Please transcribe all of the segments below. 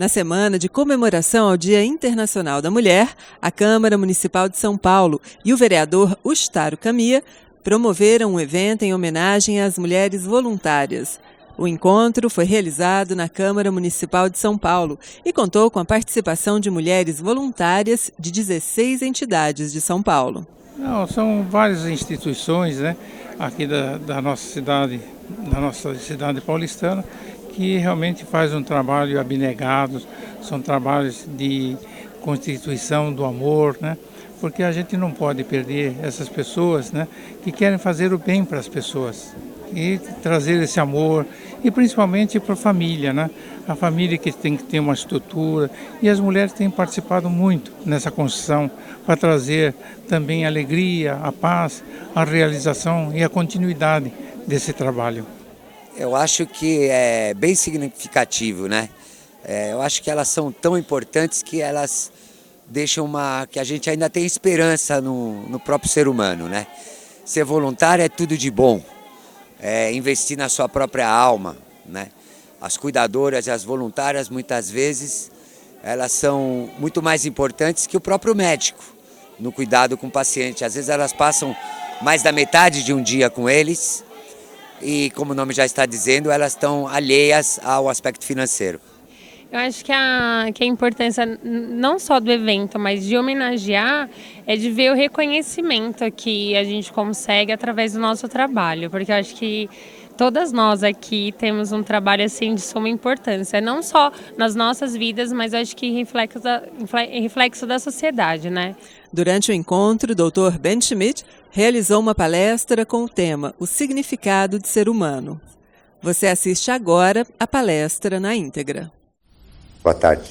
semana de comemoração ao Dia Internacional da Mulher, a Câmara Municipal de São Paulo e o vereador Ustaro Camia promoveram um evento em homenagem às mulheres voluntárias. O encontro foi realizado na Câmara Municipal de São Paulo e contou com a participação de mulheres voluntárias de 16 entidades de São Paulo. Não, são várias instituições, aqui da nossa cidade paulistana, que realmente faz um trabalho abnegado, são trabalhos de constituição do amor, porque a gente não pode perder essas pessoas, que querem fazer o bem para as pessoas e trazer esse amor, e principalmente para a família, a família que tem que ter uma estrutura, e as mulheres têm participado muito nessa construção para trazer também a alegria, a paz, a realização e a continuidade desse trabalho. Eu acho que é bem significativo, eu acho que elas são tão importantes que elas deixam que a gente ainda tem esperança no próprio ser humano, Ser voluntário é tudo de bom, é investir na sua própria alma, As cuidadoras e as voluntárias, muitas vezes, elas são muito mais importantes que o próprio médico no cuidado com o paciente. Às vezes elas passam mais da metade de um dia com eles e, como o nome já está dizendo, elas estão alheias ao aspecto financeiro. Eu acho que a importância não só do evento, mas de homenagear, é de ver o reconhecimento que a gente consegue através do nosso trabalho, porque eu acho que todas nós aqui temos um trabalho assim de suma importância, não só nas nossas vidas, mas eu acho que reflexo da sociedade, Durante o encontro, o Dr. Ben Schmidt realizou uma palestra com o tema O Significado de Ser Humano. Você assiste agora a palestra na íntegra. Boa tarde.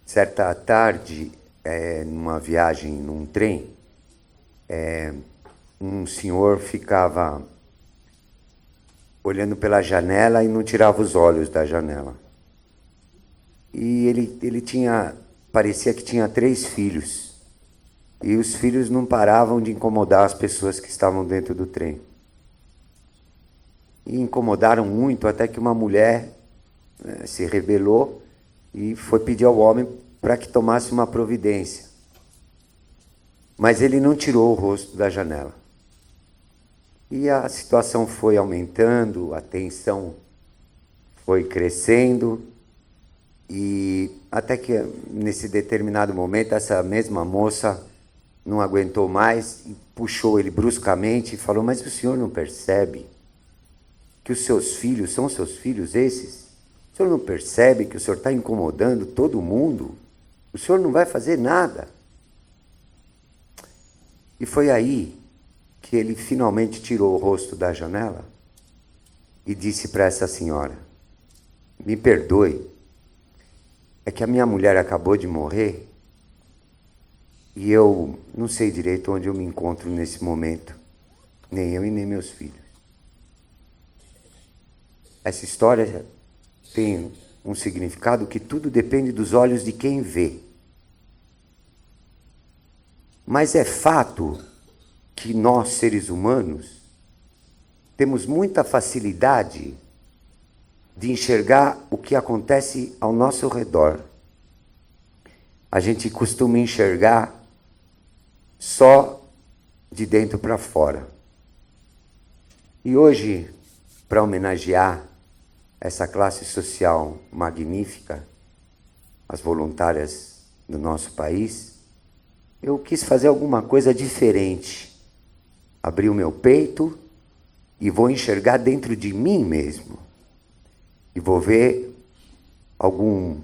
Certa tarde, numa viagem num trem, um senhor ficava olhando pela janela e não tirava os olhos da janela. E ele parecia que tinha 3 filhos. E os filhos não paravam de incomodar as pessoas que estavam dentro do trem. E incomodaram muito até que uma mulher se rebelou e foi pedir ao homem para que tomasse uma providência. Mas ele não tirou o rosto da janela. E a situação foi aumentando, a tensão foi crescendo, e até que nesse determinado momento essa mesma moça não aguentou mais e puxou ele bruscamente e falou: mas o senhor não percebe que os seus filhos são seus filhos esses? O senhor não percebe que o senhor está incomodando todo mundo? O senhor não vai fazer nada. E foi aí que ele finalmente tirou o rosto da janela e disse para essa senhora: me perdoe, é que a minha mulher acabou de morrer e eu não sei direito onde eu me encontro nesse momento, nem eu e nem meus filhos. Essa história tem um significado que tudo depende dos olhos de quem vê. Mas é fato que nós, seres humanos, temos muita facilidade de enxergar o que acontece ao nosso redor. A gente costuma enxergar só de dentro para fora. E hoje, para homenagear essa classe social magnífica, as voluntárias do nosso país, eu quis fazer alguma coisa diferente. Abrir o meu peito e vou enxergar dentro de mim mesmo. E vou ver alguns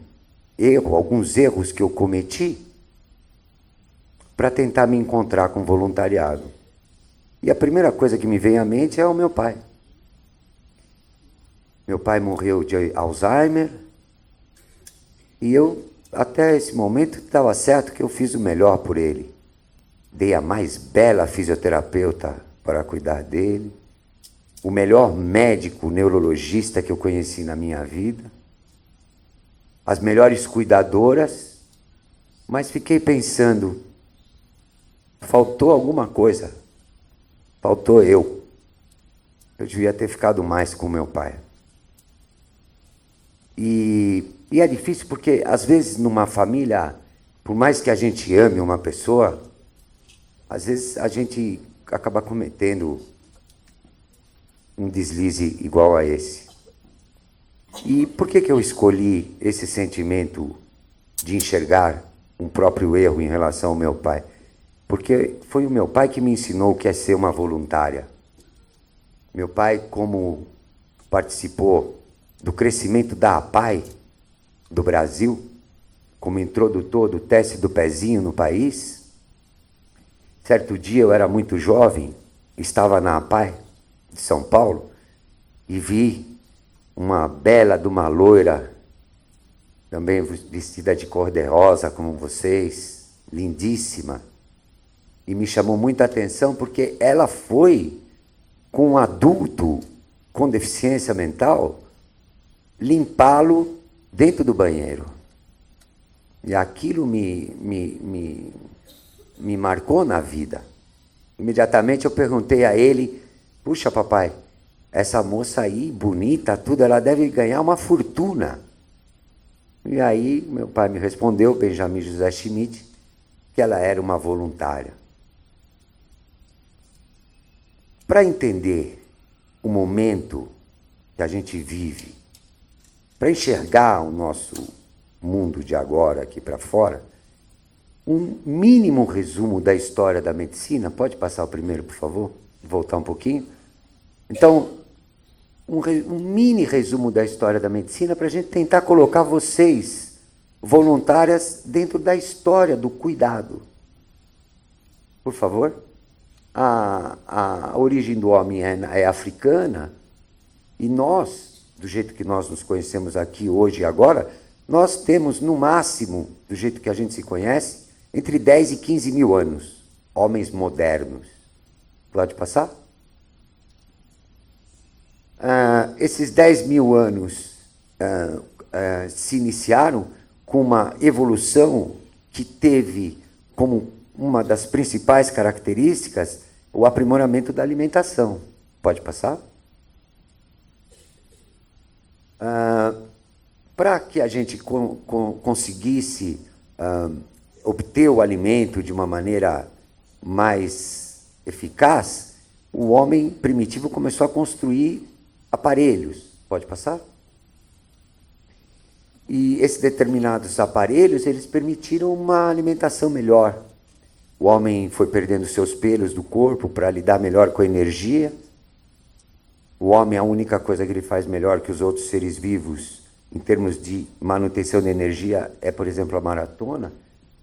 erros que eu cometi para tentar me encontrar com voluntariado. E a primeira coisa que me vem à mente é o meu pai. Meu pai morreu de Alzheimer e eu, até esse momento, estava certo que eu fiz o melhor por ele. Dei a mais bela fisioterapeuta para cuidar dele, o melhor médico neurologista que eu conheci na minha vida, as melhores cuidadoras, mas fiquei pensando, faltou alguma coisa, faltou eu. eu devia ter ficado mais com meu pai. E é difícil porque, às vezes, numa família, por mais que a gente ame uma pessoa, às vezes a gente acaba cometendo um deslize igual a esse. E por que eu escolhi esse sentimento de enxergar um próprio erro em relação ao meu pai? Porque foi o meu pai que me ensinou o que é ser uma voluntária. Meu pai, como participou do crescimento da APAE do Brasil, como introdutor do teste do pezinho no país, certo dia eu era muito jovem, estava na APAE de São Paulo e vi uma bela de uma loira, também vestida de cor-de-rosa como vocês, lindíssima, e me chamou muita atenção porque ela foi com um adulto com deficiência mental limpá-lo dentro do banheiro. E aquilo me marcou na vida. Imediatamente eu perguntei a ele: puxa, papai, essa moça aí, bonita, tudo, ela deve ganhar uma fortuna. E aí meu pai me respondeu, Benjamin José Schmidt, que ela era uma voluntária. Para entender o momento que a gente vive, para enxergar o nosso mundo de agora aqui para fora, um mínimo resumo da história da medicina. Pode passar o primeiro, por favor? Voltar um pouquinho. Então, um mini resumo da história da medicina para a gente tentar colocar vocês, voluntárias, dentro da história do cuidado. Por favor. A origem do homem é africana e nós, do jeito que nós nos conhecemos aqui hoje e agora, nós temos, no máximo, do jeito que a gente se conhece, entre 10 e 15 mil anos, homens modernos. Pode passar? Esses 10 mil anos se iniciaram com uma evolução que teve como uma das principais características o aprimoramento da alimentação. Pode passar? Para que a gente conseguisse obter o alimento de uma maneira mais eficaz, o homem primitivo começou a construir aparelhos. Pode passar? E esses determinados aparelhos, eles permitiram uma alimentação melhor. O homem foi perdendo seus pelos do corpo para lidar melhor com a energia. O homem, a única coisa que ele faz melhor que os outros seres vivos, em termos de manutenção de energia, é, por exemplo, a maratona,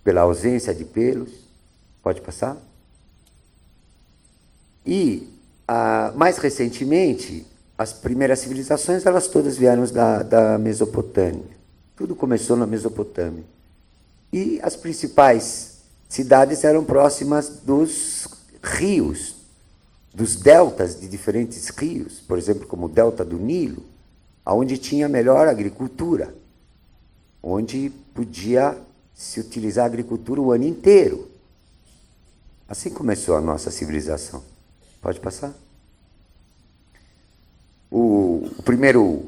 pela ausência de pelos. Pode passar? E, mais recentemente, as primeiras civilizações, elas todas vieram da Mesopotâmia. Tudo começou na Mesopotâmia. E as principais cidades eram próximas dos rios, dos deltas de diferentes rios, por exemplo, como o delta do Nilo, onde tinha melhor agricultura, onde podia se utilizar a agricultura o ano inteiro. Assim começou a nossa civilização. Pode passar? O primeiro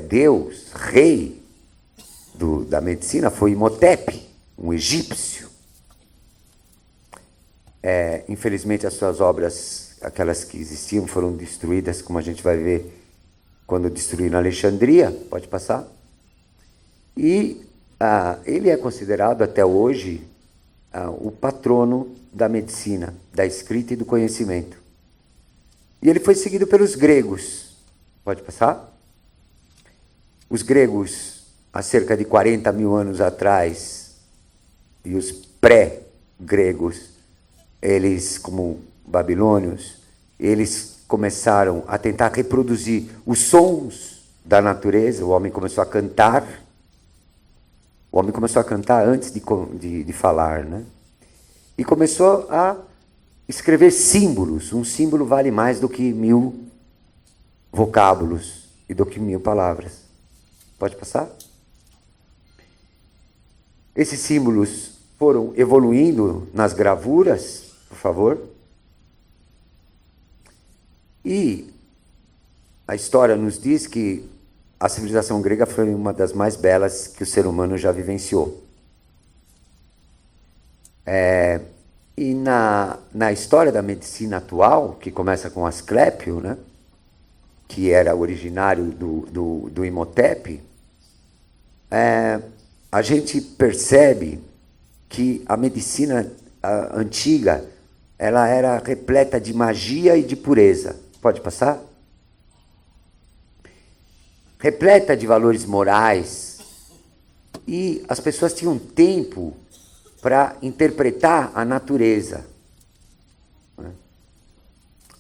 deus, rei da medicina foi Imhotep, um egípcio. Infelizmente, as suas obras, aquelas que existiam, foram destruídas, como a gente vai ver quando destruíram Alexandria. Pode passar? E ele é considerado até hoje o patrono da medicina, da escrita e do conhecimento. E ele foi seguido pelos gregos. Pode passar? Os gregos, há cerca de 40 mil anos atrás, e os pré-gregos, eles, como babilônios, eles começaram a tentar reproduzir os sons da natureza. O homem começou a cantar. O homem começou a cantar antes de falar, né? E começou a escrever símbolos. Um símbolo vale mais do que 1000 vocábulos e do que 1000 palavras. Pode passar? Esses símbolos foram evoluindo nas gravuras, por favor. E a história nos diz que a civilização grega foi uma das mais belas que o ser humano já vivenciou. E na história da medicina atual, que começa com Asclépio, né, que era originário do Imhotep, a gente percebe que a medicina antiga ela era repleta de magia e de pureza. Pode passar? Repleta de valores morais. E as pessoas tinham tempo para interpretar a natureza.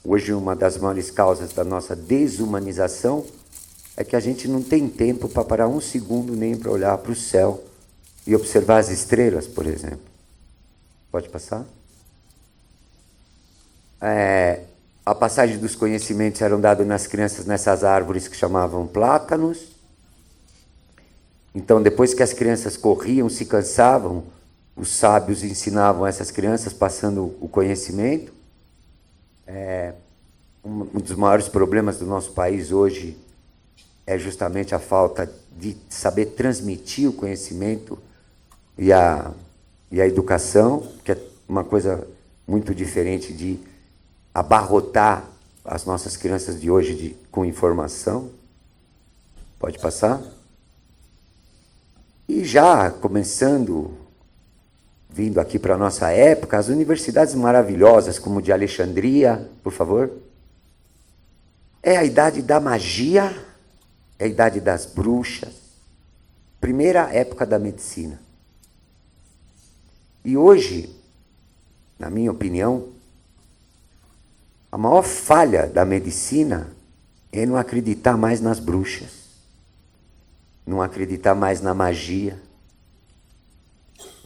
Hoje, uma das maiores causas da nossa desumanização é que a gente não tem tempo para parar um segundo nem para olhar para o céu e observar as estrelas, por exemplo. Pode passar? A passagem dos conhecimentos eram dados nas crianças nessas árvores que chamavam plátanos. Então, depois que as crianças corriam, se cansavam, os sábios ensinavam essas crianças, passando o conhecimento. Um dos maiores problemas do nosso país hoje é justamente a falta de saber transmitir o conhecimento e a educação, que é uma coisa muito diferente de abarrotar as nossas crianças de hoje com informação. Pode passar? E já começando, vindo aqui para a nossa época, as universidades maravilhosas, como de Alexandria, por favor. É a idade da magia, é a idade das bruxas, primeira época da medicina. E hoje, na minha opinião, a maior falha da medicina é não acreditar mais nas bruxas, não acreditar mais na magia.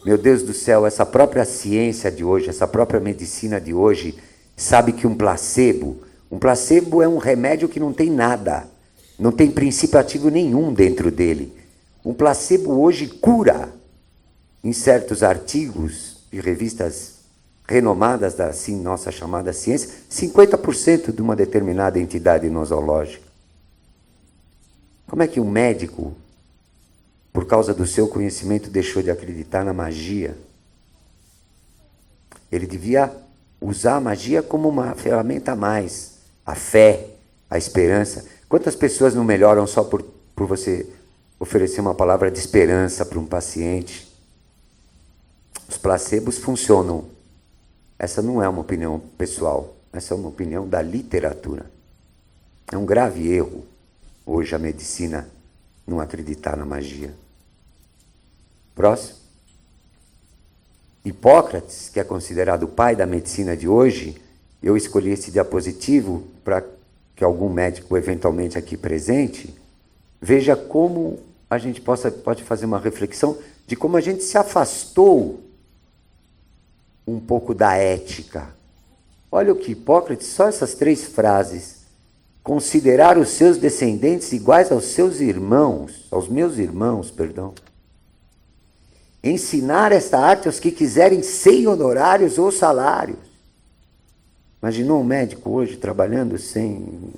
Meu Deus do céu, essa própria ciência de hoje, essa própria medicina de hoje, sabe que um placebo é um remédio que não tem nada, não tem princípio ativo nenhum dentro dele. Um placebo hoje cura, em certos artigos de revistas renomadas da assim, nossa chamada ciência, 50% de uma determinada entidade nosológica. Como é que um médico, por causa do seu conhecimento, deixou de acreditar na magia? Ele devia usar a magia como uma ferramenta a mais. A fé, a esperança. Quantas pessoas não melhoram só por você oferecer uma palavra de esperança para um paciente? Os placebos funcionam. Essa não é uma opinião pessoal, essa é uma opinião da literatura. É um grave erro, hoje, a medicina não acreditar na magia. Próximo. Hipócrates, que é considerado o pai da medicina de hoje, eu escolhi esse diapositivo para que algum médico, eventualmente aqui presente, veja como a gente pode fazer uma reflexão de como a gente se afastou um pouco da ética. Olha o que Hipócrates, só essas 3 frases. Considerar os seus descendentes iguais aos seus irmãos, aos meus irmãos, perdão. Ensinar esta arte aos que quiserem sem honorários ou salários. Imaginou um médico hoje trabalhando sem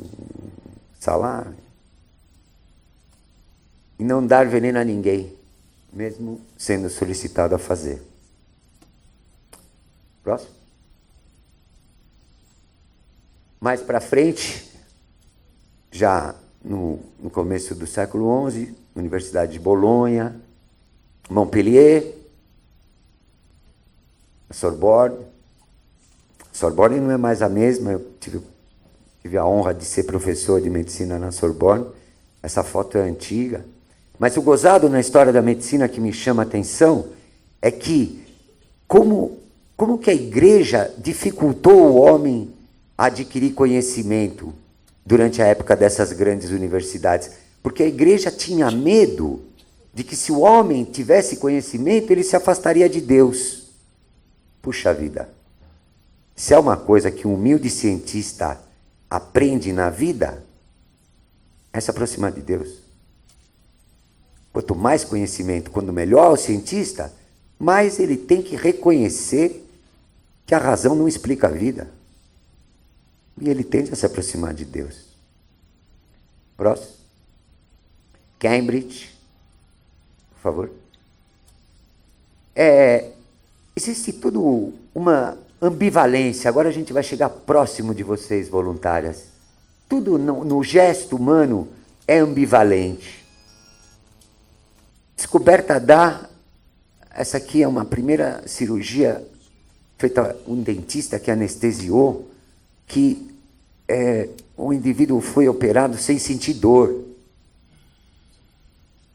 salário? E não dar veneno a ninguém, mesmo sendo solicitado a fazer. Próximo. Mais para frente, já no começo do século XI, Universidade de Bolonha, Montpellier, a Sorbonne. Sorbonne não é mais a mesma, eu tive a honra de ser professor de medicina na Sorbonne, essa foto é antiga. Mas o gozado na história da medicina que me chama a atenção é que como que a igreja dificultou o homem a adquirir conhecimento durante a época dessas grandes universidades. Porque a igreja tinha medo de que se o homem tivesse conhecimento, ele se afastaria de Deus. Puxa vida! Se é uma coisa que um humilde cientista aprende na vida, é se aproximar de Deus. Quanto mais conhecimento, quanto melhor o cientista, mais ele tem que reconhecer que a razão não explica a vida. E ele tende a se aproximar de Deus. Próximo. Cambridge, por favor. Existe tudo uma ambivalência. Agora a gente vai chegar próximo de vocês, voluntárias. Tudo no gesto humano é ambivalente. Descoberta essa aqui é uma primeira cirurgia feita um dentista que anestesiou, que o indivíduo foi operado sem sentir dor.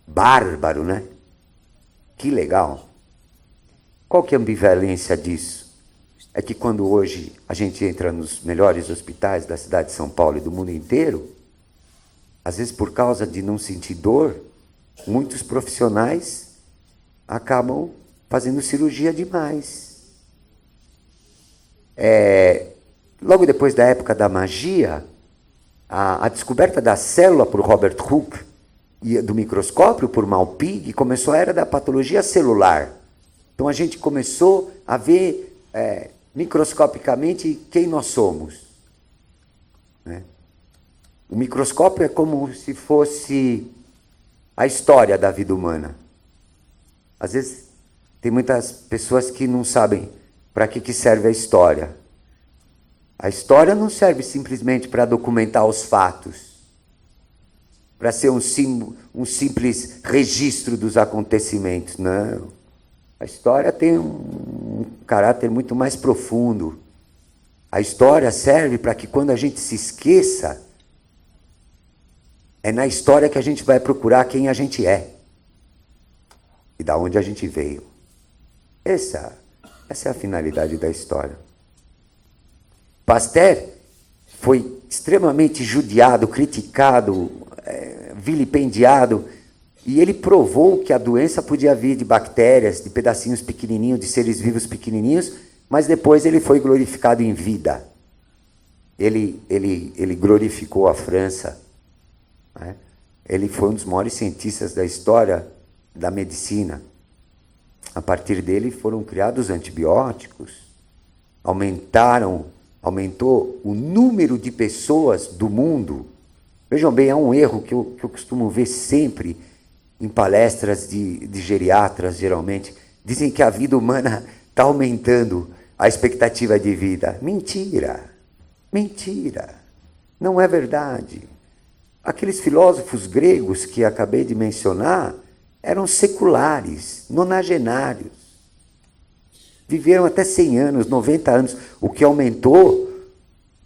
Bárbaro, né? Que legal. Qual que é a ambivalência disso? É que quando hoje a gente entra nos melhores hospitais da cidade de São Paulo e do mundo inteiro, às vezes por causa de não sentir dor, muitos profissionais acabam fazendo cirurgia demais. Logo depois da época da magia, a descoberta da célula por Robert Hooke e do microscópio por Malpighi começou a era da patologia celular. Então a gente começou a ver microscopicamente quem nós somos. Né? O microscópio é como se fosse a história da vida humana. Às vezes tem muitas pessoas que não sabem para que serve a história. A história não serve simplesmente para documentar os fatos, para ser um simples registro dos acontecimentos. Não. A história tem um caráter muito mais profundo. A história serve para que quando a gente se esqueça, é na história que a gente vai procurar quem a gente é e da onde a gente veio. Essa é a finalidade da história. Pasteur foi extremamente judiado, criticado, vilipendiado, e ele provou que a doença podia vir de bactérias, de pedacinhos pequenininhos, de seres vivos pequenininhos, mas depois ele foi glorificado em vida. Ele glorificou a França. Né? Ele foi um dos maiores cientistas da história da medicina. A partir dele foram criados antibióticos, aumentou o número de pessoas do mundo. Vejam bem, é um erro que eu costumo ver sempre em palestras de geriatras, geralmente. Dizem que a vida humana está aumentando a expectativa de vida. Mentira! Mentira! Não é verdade. Aqueles filósofos gregos que acabei de mencionar eram seculares, nonagenários. Viveram até 100 anos, 90 anos. O que aumentou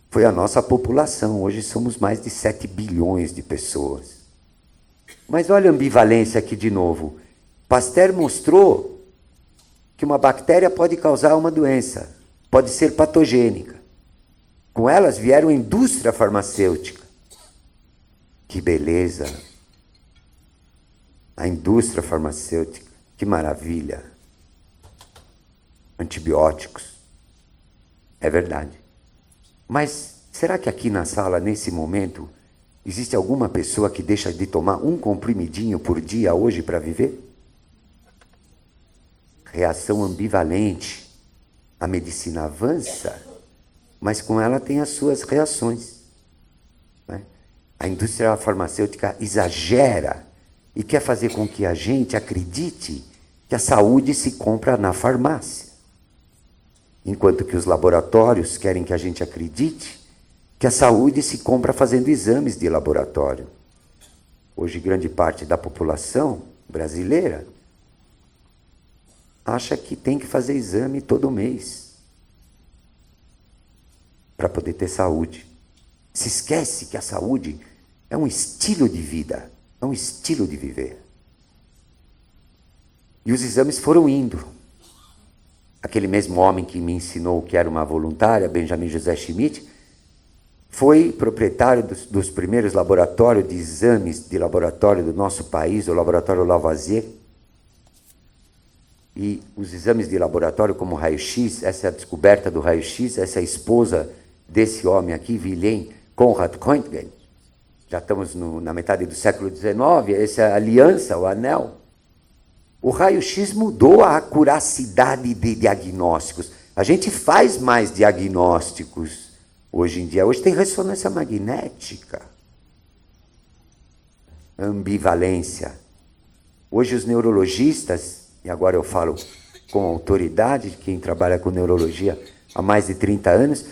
foi a nossa população. Hoje somos mais de 7 bilhões de pessoas. Mas olha a ambivalência aqui de novo. Pasteur mostrou que uma bactéria pode causar uma doença, pode ser patogênica. Com elas vieram a indústria farmacêutica. Que beleza! A indústria farmacêutica, que maravilha! Antibióticos. É verdade. Mas será que aqui na sala, nesse momento, existe alguma pessoa que deixa de tomar um comprimidinho por dia hoje para viver? Reação ambivalente. A medicina avança, mas com ela tem as suas reações. Né? A indústria farmacêutica exagera e quer fazer com que a gente acredite que a saúde se compra na farmácia. Enquanto que os laboratórios querem que a gente acredite que a saúde se compra fazendo exames de laboratório. Hoje, grande parte da população brasileira acha que tem que fazer exame todo mês para poder ter saúde. Se esquece que a saúde é um estilo de vida, é um estilo de viver. E os exames foram indo. Aquele mesmo homem que me ensinou que era uma voluntária, Benjamin José Schmidt, foi proprietário dos primeiros laboratórios de exames de laboratório do nosso país, o laboratório Lavoisier. E os exames de laboratório como raio-x, essa é a descoberta do raio-x, essa é a esposa desse homem aqui, Wilhelm Conrad Röntgen. Já estamos na metade do século XIX, essa é a aliança, o anel. O raio-x mudou a acuracidade de diagnósticos. A gente faz mais diagnósticos hoje em dia. Hoje tem ressonância magnética. ambivalência. Hoje os neurologistas, e agora eu falo com autoridade, quem trabalha com neurologia há mais de 30 anos,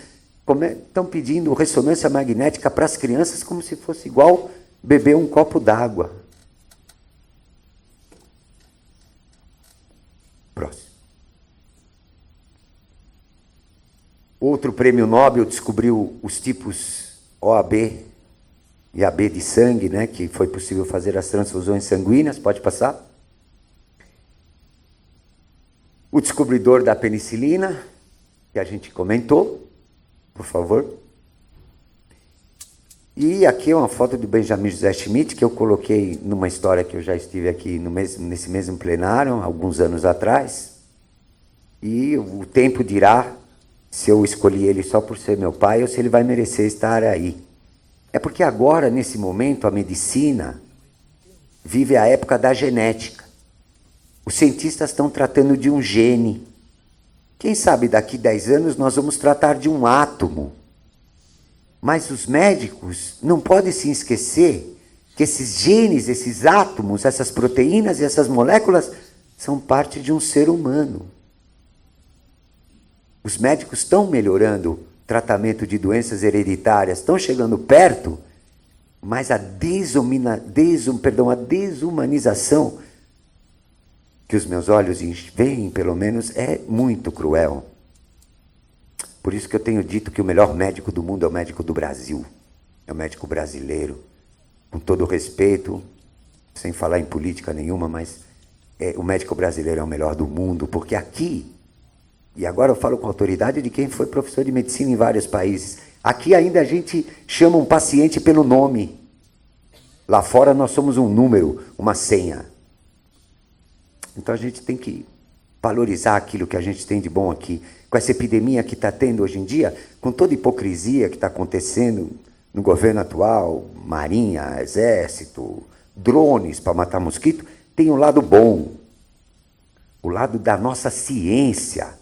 estão pedindo ressonância magnética para as crianças como se fosse igual beber um copo d'água. Próximo. Outro prêmio Nobel descobriu os tipos OAB e AB de sangue, né, que foi possível fazer as transfusões sanguíneas. Pode passar. O descobridor da penicilina, que a gente comentou, por favor. E aqui é uma foto do Benjamin José Schmidt, que eu coloquei numa história que eu já estive aqui nesse mesmo plenário, alguns anos atrás. E o tempo dirá se eu escolhi ele só por ser meu pai ou se ele vai merecer estar aí. É porque agora, nesse momento, a medicina vive a época da genética. Os cientistas estão tratando de um gene. Quem sabe daqui 10 anos nós vamos tratar de um átomo. Mas os médicos não podem se esquecer que esses genes, esses átomos, essas proteínas e essas moléculas são parte de um ser humano. Os médicos estão melhorando o tratamento de doenças hereditárias, estão chegando perto, mas a desumanização que os meus olhos veem, pelo menos, é muito cruel. Por isso que eu tenho dito que o melhor médico do mundo é o médico do Brasil, é o médico brasileiro. Com todo o respeito, sem falar em política nenhuma, mas o médico brasileiro é o melhor do mundo, porque aqui, e agora eu falo com autoridade de quem foi professor de medicina em vários países, aqui ainda a gente chama um paciente pelo nome. Lá fora nós somos um número, uma senha. Então a gente tem que valorizar aquilo que a gente tem de bom aqui. Com essa epidemia que está tendo hoje em dia, com toda a hipocrisia que está acontecendo no governo atual, marinha, exército, drones para matar mosquito, tem um lado bom, o lado da nossa ciência,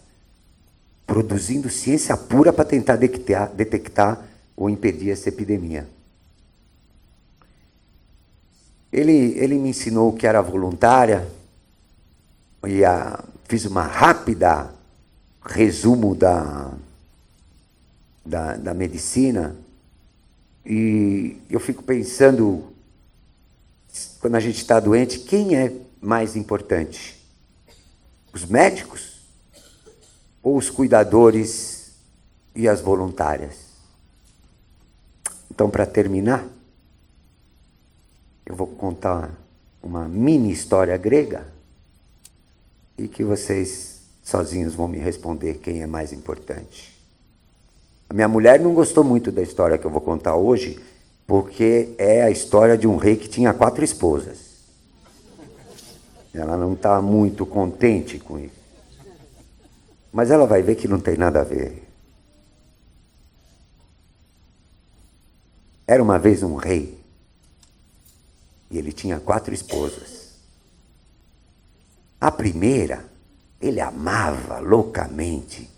produzindo ciência pura para tentar detectar ou impedir essa epidemia. Ele me ensinou que era voluntária, e fiz uma rápida resumo da medicina, e eu fico pensando, quando a gente está doente, quem é mais importante? Os médicos ou os cuidadores e as voluntárias? Então, para terminar, eu vou contar uma mini história grega e que vocês sozinhos vão me responder quem é mais importante. A minha mulher não gostou muito da história que eu vou contar hoje, porque é a história de um rei que tinha 4 esposas. Ela não está muito contente com isso. Mas ela vai ver que não tem nada a ver. Era uma vez um rei, e ele tinha 4 esposas. A primeira, ele amava loucamente,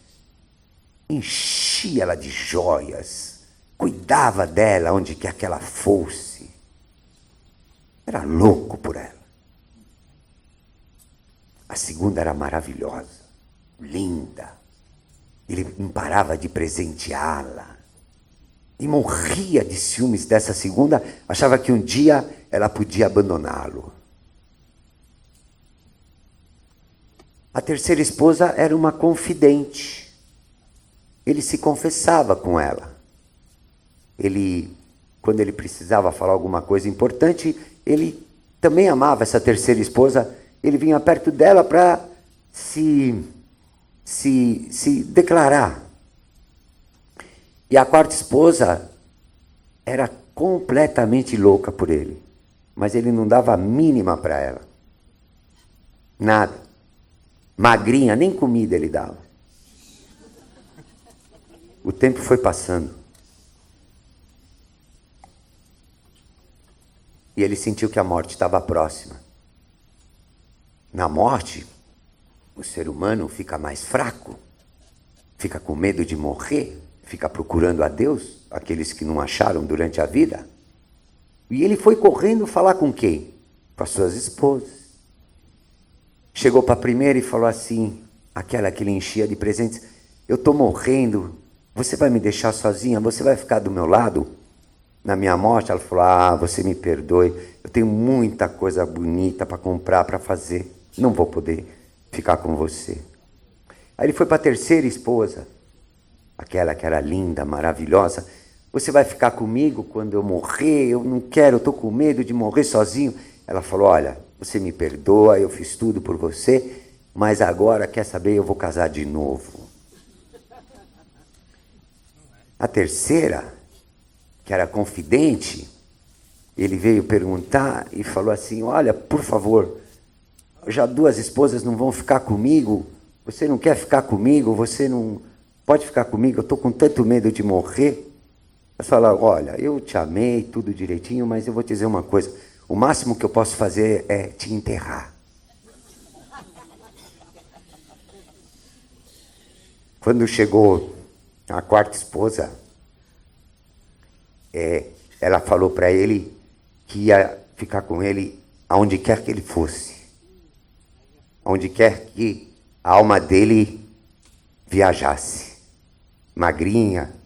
enchia ela de joias, cuidava dela onde quer que ela fosse. Era louco por ela. A segunda era maravilhosa, linda. Ele não parava de presenteá-la. E morria de ciúmes dessa segunda, achava que um dia ela podia abandoná-lo. A terceira esposa era uma confidente. Ele se confessava com ela. Quando ele precisava falar alguma coisa importante, ele também amava essa terceira esposa. Ele vinha perto dela para se declarar. E a quarta esposa era completamente louca por ele, mas ele não dava a mínima para ela. Nada. Magrinha, nem comida ele dava. O tempo foi passando. E ele sentiu que a morte estava próxima. Na morte, o ser humano fica mais fraco, fica com medo de morrer, fica procurando a Deus, aqueles que não acharam durante a vida. E ele foi correndo falar com quem? Com as suas esposas. Chegou para a primeira e falou assim, aquela que ele enchia de presentes, eu estou morrendo, você vai me deixar sozinha? Você vai ficar do meu lado? Na minha morte? Ela falou, você me perdoe, eu tenho muita coisa bonita para comprar, para fazer, não vou poder ficar com você. Aí ele foi para a terceira esposa, aquela que era linda, maravilhosa, você vai ficar comigo quando eu morrer? Eu não quero, eu estou com medo de morrer sozinho. Ela falou, olha, você me perdoa, eu fiz tudo por você, mas agora, quer saber, eu vou casar de novo. A terceira, que era confidente, ele veio perguntar e falou assim, olha, por favor, já 2 esposas não vão ficar comigo? Você não quer ficar comigo? Você não pode ficar comigo? Eu estou com tanto medo de morrer. Ela falou, olha, eu te amei, tudo direitinho, mas eu vou te dizer uma coisa, o máximo que eu posso fazer é te enterrar. Quando chegou a quarta esposa, ela falou para ele que ia ficar com ele aonde quer que ele fosse. Aonde quer que a alma dele viajasse. Magrinha.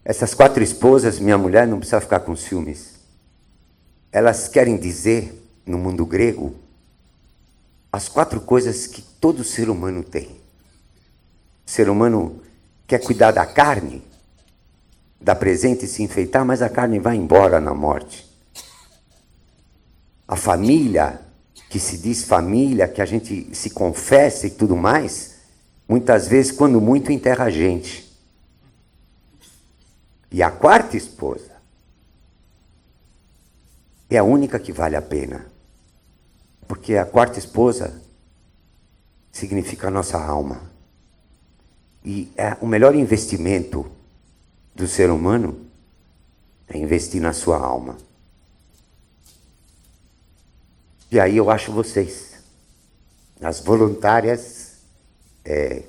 Essas 4 esposas, minha mulher não precisa ficar com ciúmes. Elas querem dizer, no mundo grego, as 4 coisas que todo ser humano tem. O ser humano quer cuidar da carne, dar presente e se enfeitar, mas a carne vai embora na morte. A família, que se diz família, que a gente se confessa e tudo mais, muitas vezes, quando muito, enterra a gente. E a quarta esposa é a única que vale a pena. Porque a quarta esposa significa a nossa alma. E o melhor investimento do ser humano é investir na sua alma. E aí eu acho vocês, as voluntárias,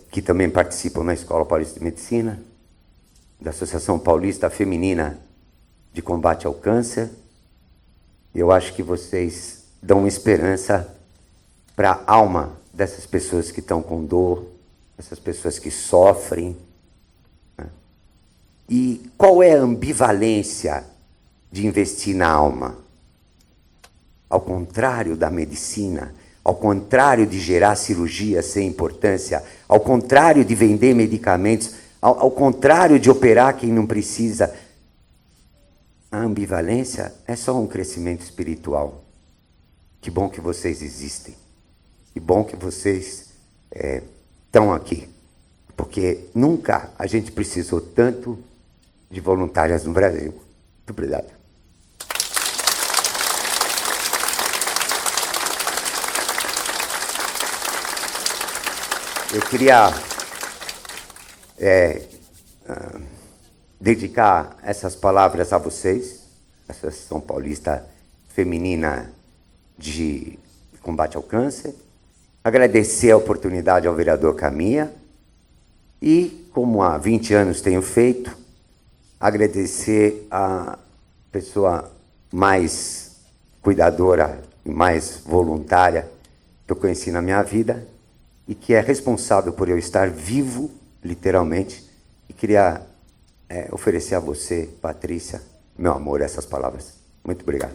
que também participam na Escola Paulista de Medicina, da Associação Paulista Feminina de Combate ao Câncer, eu acho que vocês dão esperança para a alma dessas pessoas que estão com dor, essas pessoas que sofrem. Né? E qual é a ambivalência de investir na alma? Ao contrário da medicina, ao contrário de gerar cirurgia sem importância, ao contrário de vender medicamentos, ao contrário de operar quem não precisa, a ambivalência é só um crescimento espiritual. Que bom que vocês existem. Que bom que vocês estão aqui. Porque nunca a gente precisou tanto de voluntárias no Brasil. Muito obrigado. Eu queria dedicar essas palavras a vocês, a Associação Paulista Feminina de Combate ao Câncer, agradecer a oportunidade ao vereador Caminha e, como há 20 anos tenho feito, agradecer a pessoa mais cuidadora e mais voluntária que eu conheci na minha vida e que é responsável por eu estar vivo, literalmente, e queria oferecer a você, Patrícia, meu amor, essas palavras. Muito obrigado.